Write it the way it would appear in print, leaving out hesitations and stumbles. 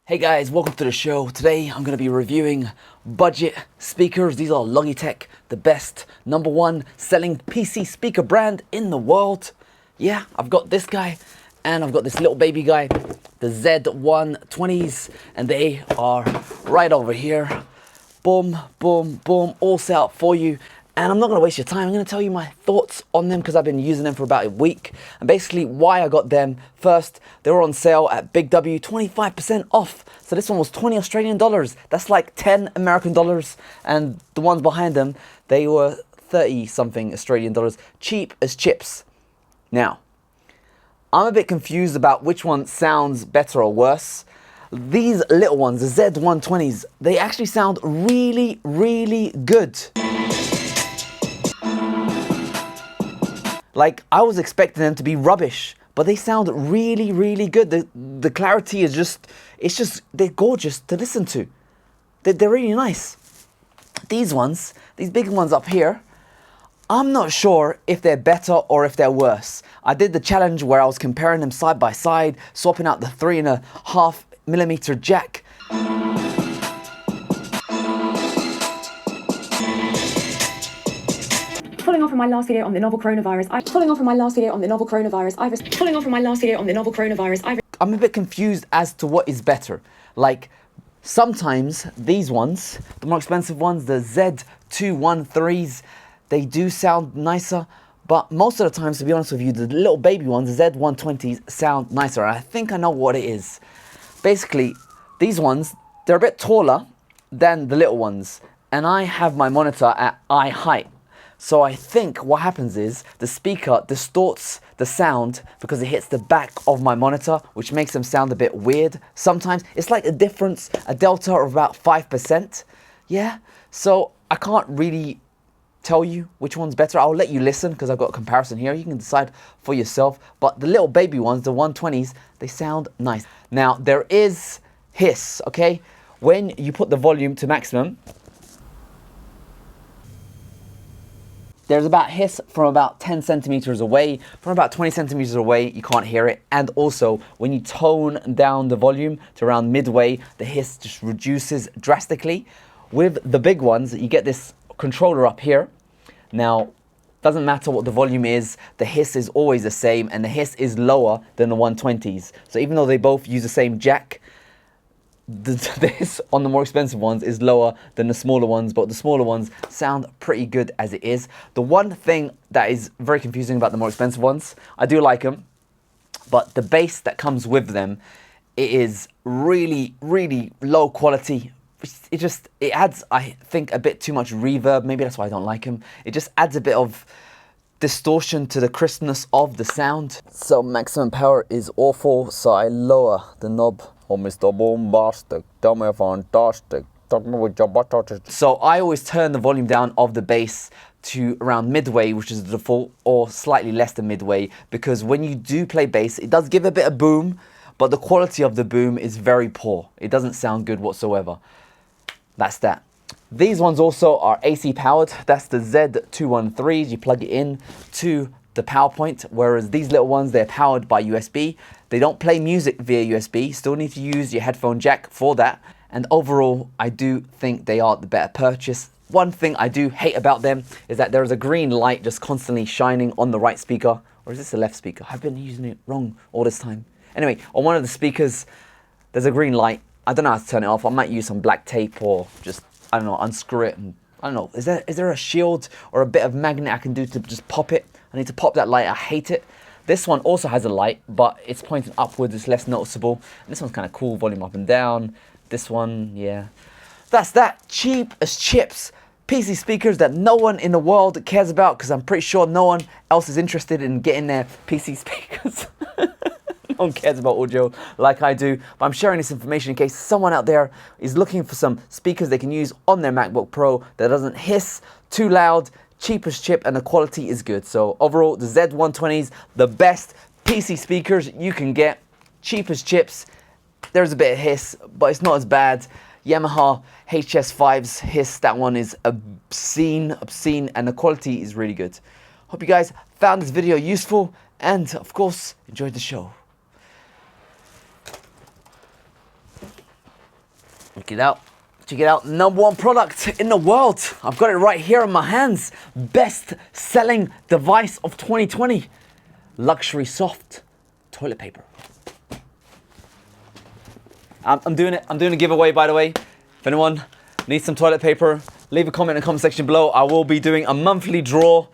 Hey guys, welcome to the show. Today I'm going to be reviewing budget speakers. These are Logitech, the best #1 selling PC speaker brand in the world. Yeah, I've got this guy and I've got this little baby guy, the Z120s, and they are right over here. Boom, boom, boom, all set up for you. And I'm not going to waste your time. I'm going to tell you my thoughts on them because I've been using them for about a week. And basically why I got them. First, they were on sale at Big W, 25% off. So this one was 20 Australian dollars. That's like 10 American dollars. And the ones behind them, they were 30 something Australian dollars. Cheap as chips. Now, I'm a bit confused about which one sounds better or worse. These little ones, the Z120s, they actually sound really, really good. Like, I was expecting them to be rubbish, but they sound really, really good. The clarity is they're gorgeous to listen to. They're really nice. These ones, these big ones up here, I'm not sure if they're better or if they're worse. I did the challenge where I was comparing them side by side, swapping out the 3.5mm jack. Following on from my last video on the novel coronavirus, I'm a bit confused as to what is better. Like, sometimes these ones, the more expensive ones, the Z213s, they do sound nicer, but most of the times, to be honest with you, the little baby ones, the Z120s, sound nicer. And I think I know what it is. Basically, these ones, they're a bit taller than the little ones, and I have my monitor at eye height. So I think what happens is the speaker distorts the sound because it hits the back of my monitor, which makes them sound a bit weird. Sometimes it's like a difference, a delta of about 5%. Yeah, so I can't really tell you which one's better. I'll let you listen because I've got a comparison here. You can decide for yourself. But the little baby ones, the 120s, they sound nice. Now, there is hiss, okay? When you put the volume to maximum, there's about hiss from about 10 centimeters away. From about 20 centimeters away, you can't hear it. And also, when you tone down the volume to around midway, the hiss just reduces drastically. With the big ones, you get this controller up here. Now, doesn't matter what the volume is, the hiss is always the same, and the hiss is lower than the 120s. So even though they both use the same jack, the hiss on the more expensive ones is lower than the smaller ones, but the smaller ones sound pretty good as it is. The one thing that is very confusing about the more expensive ones, I do like them, but the bass that comes with them, it is really, really low quality. It adds, I think, a bit too much reverb. Maybe that's why I don't like them. It just adds a bit of distortion to the crispness of the sound. So maximum power is awful, so I lower the knob. Oh, Mr. Bombastic, tell me fantastic, talk me with your butt. So I always turn the volume down of the bass to around midway, which is the default, or slightly less than midway, because when you do play bass, it does give a bit of boom, but the quality of the boom is very poor. It doesn't sound good whatsoever. That's that. These ones also are AC powered. That's the Z213s. You plug it in to the power point, whereas these little ones, they're powered by USB. They don't play music via USB. Still need to use your headphone jack for that. And overall, I do think they are the better purchase. One thing I do hate about them is that there is a green light just constantly shining on the right speaker. Or is this the left speaker? I've been using it wrong all this time. Anyway, on one of the speakers, there's a green light. I don't know how to turn it off. I might use some black tape or just, I don't know, unscrew it. And I don't know, is there a shield or a bit of magnet I can do to just pop it? I need to pop that light. I hate it. This one also has a light, but it's pointing upwards. It's less noticeable. And this one's kind of cool. Volume up and down. This one, yeah. That's that. Cheap as chips. PC speakers that no one in the world cares about, because I'm pretty sure no one else is interested in getting their PC speakers. No one cares about audio like I do, but I'm sharing this information in case someone out there is looking for some speakers they can use on their MacBook Pro that doesn't hiss too loud, cheap as chip, and the quality is good. So overall, the Z120s, the best PC speakers you can get, cheap as chips. There's a bit of hiss, but it's not as bad. Yamaha HS5's hiss, that one is obscene, and the quality is really good. Hope you guys found this video useful, and of course, enjoyed the show. Check it out. Check it out. #1 product in the world. I've got it right here in my hands. Best selling device of 2020. Luxury soft toilet paper. I'm doing it. I'm doing a giveaway, by the way. If anyone needs some toilet paper, leave a comment in the comment section below. I will be doing a monthly draw.